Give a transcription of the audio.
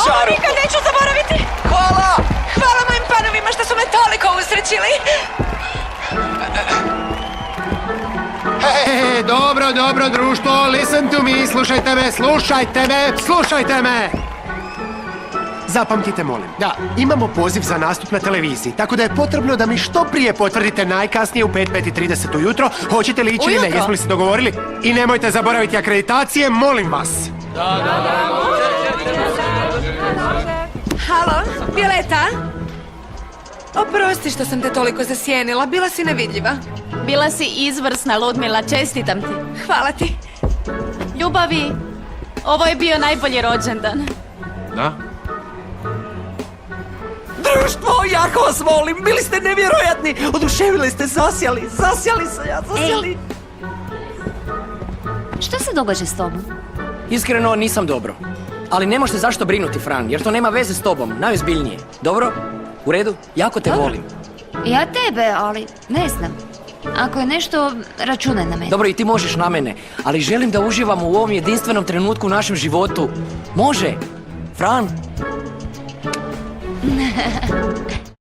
Čaro! Nikad neću zaboraviti! Hvala! Hvala mojim panovima što su me toliko usrećili! Dobro, društvo, listen to me, slušajte me! Zapamtite, molim, da, imamo poziv za nastup na televiziji, tako da je potrebno da mi što prije potvrdite najkasnije u 5:30 ujutro, hoćete li ići ili ne, jesmo li se dogovorili? I nemojte zaboraviti akreditacije, molim vas! Halo, Violeta? Oprosti što sam te toliko zasjenila, bila si nevidljiva. Bila si izvrsna, Ludmila, čestitam ti. Hvala ti. Ljubavi, ovo je bio najbolji rođendan. Da? Društvo, jako vas molim, bili ste nevjerojatni! Oduševili ste, zasjali se ja, zasjali! Šta se događa s tobom? Iskreno, nisam dobro. Ali ne možete zašto brinuti, Fran, jer to nema veze s tobom, najozbiljnije. Dobro? U redu? Jako te volim. Ja tebe, ali ne znam. Ako je nešto, računaj na mene. Dobro, i ti možeš na mene, ali želim da uživamo u ovom jedinstvenom trenutku u našem životu. Može? Fran?